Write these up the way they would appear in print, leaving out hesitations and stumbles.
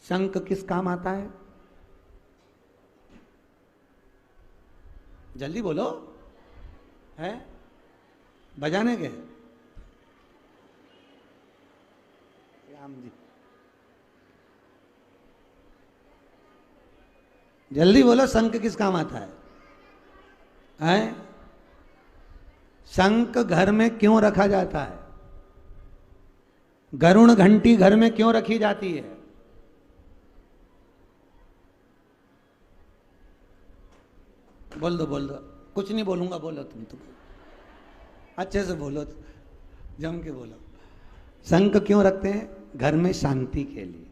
शंख किस काम आता है? जल्दी बोलो। है बजाने के? राम जी जल्दी बोलो, शंख किस काम आता है? हैं? शंख घर में क्यों रखा जाता है? गरुण घंटी घर में क्यों रखी जाती है? बोल दो बोल दो, कुछ नहीं बोलूंगा, बोलो तुम तो अच्छे से बोलो, जम के बोलो। शंख क्यों रखते हैं? घर में शांति के लिए।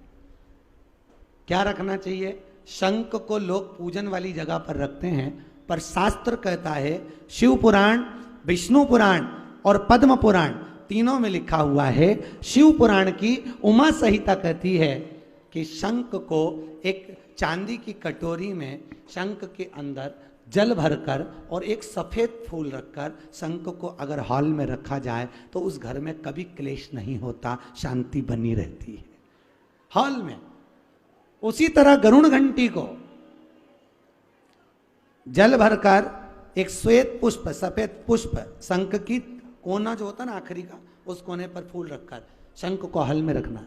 क्या रखना चाहिए? शंख को लोग पूजन वाली जगह पर रखते हैं, पर शास्त्र कहता है, शिव पुराण, विष्णु पुराण और पद्म पुराण तीनों में लिखा हुआ है। शिव पुराण की उमा संहिता कहती है कि शंख को एक चांदी की कटोरी में शंख के अंदर जल भरकर और एक सफेद फूल रखकर शंख को अगर हॉल में रखा जाए तो उस घर में कभी क्लेश नहीं होता, शांति बनी रहती है हॉल में। उसी तरह गरुण घंटी को जल भरकर एक श्वेत पुष्प, सफेद पुष्प, शंख की कोना जो होता ना आखिरी का, उस कोने पर फूल रखकर शंख को हल में रखना।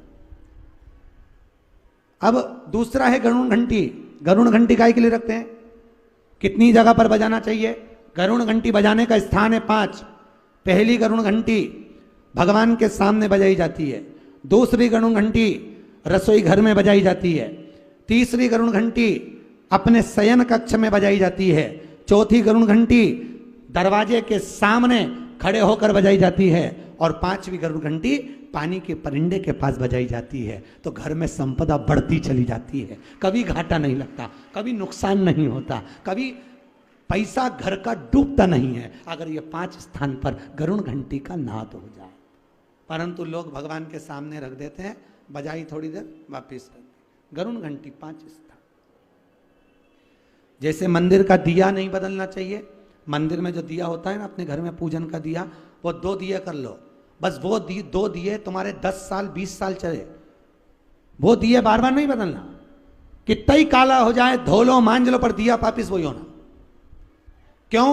अब दूसरा है गरुण घंटी। गरुण घंटी काय के लिए रखते हैं? कितनी जगह पर बजाना चाहिए? गरुण घंटी बजाने का स्थान है 5। पहली गरुण घंटी भगवान के सामने बजाई जाती है। दूसरी गरुण घंटी रसोई घर में बजाई जाती है। तीसरी गरुण घंटी अपने शयन कक्ष में बजाई जाती है। चौथी गरुण घंटी दरवाजे के सामने खड़े होकर बजाई जाती है। और 5वीं गरुड़ घंटी पानी के परिंदे के पास बजाई जाती है। तो घर में संपदा बढ़ती चली जाती है, कभी घाटा नहीं लगता, कभी नुकसान नहीं होता, कभी पैसा घर का डूबता नहीं है, अगर ये 5 स्थान पर गरुड़ घंटी का नाद हो जाए। परंतु लोग भगवान के सामने रख देते हैं, बजाई थोड़ी देर वापिस रख दी। गरुड़ घंटी 5 स्थान। जैसे मंदिर का दिया नहीं बदलना चाहिए, मंदिर में जो दिया होता है ना, अपने घर में पूजन का दिया, वो 2 दिए कर लो, बस वो 2 दिए तुम्हारे 10 साल 20 साल चले। वो दिए बार बार नहीं बदलना, कितना ही काला हो जाए धो लो मांझ लो, पर दिया वापिस वही होना। क्यों?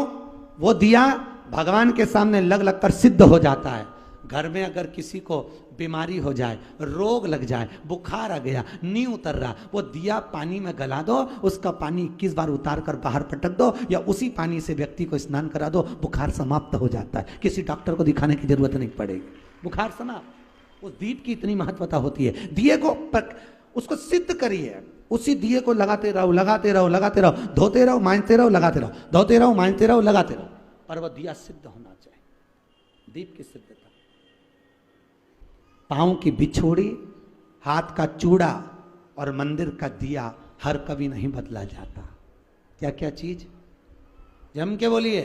वो दिया भगवान के सामने लग लग कर सिद्ध हो जाता है। घर में अगर किसी को बीमारी हो जाए, रोग लग जाए, बुखार आ गया, नहीं उतर रहा, वो दिया पानी में गला दो, उसका पानी 21 बार उतार कर बाहर पटक दो, या उसी पानी से व्यक्ति को स्नान करा दो, बुखार समाप्त हो जाता है। किसी डॉक्टर को दिखाने की जरूरत नहीं पड़ेगी, बुखार समाप्त। उस दीप की इतनी महत्वता होती है। दिए को उसको सिद्ध करिए, उसी दिए को लगाते रहो, लगाते रहो, लगाते रहो, धोते रहो, मांजते रहो, लगाते रहो, धोते रहो, मांजते रहो, लगाते रहो, पर वह दिया सिद्ध होना चाहिए। दीप की सिद्धता। पांव की बिछोड़ी, हाथ का चूड़ा और मंदिर का दिया हर कभी नहीं बदला जाता। क्या क्या चीज? जम के बोलिए।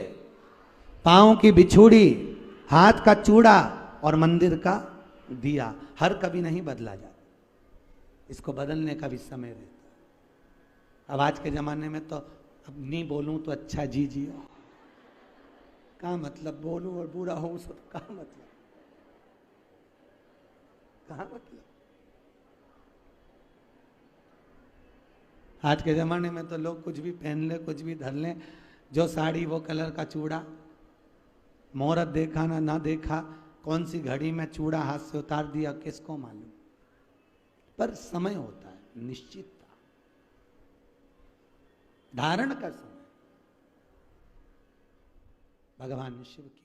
पांव की बिछोड़ी, हाथ का चूड़ा और मंदिर का दिया हर कभी नहीं बदला जाता। इसको बदलने का भी समय रहता है। अब आज के जमाने में तो अब नहीं बोलूं तो अच्छा जी जियो, क्या मतलब बोलूं और बुरा हो तो क्या मतलब, कहाँ मतलब। आज के जमाने में तो लोग कुछ भी पहन ले, कुछ भी धर ले, जो साड़ी वो कलर का चूड़ा, मुहूर्त देखा ना देखा, कौन सी घड़ी में चूड़ा हाथ से उतार दिया किसको मालूम। पर समय होता है, निश्चितता, धारण का समय। भगवान शिव की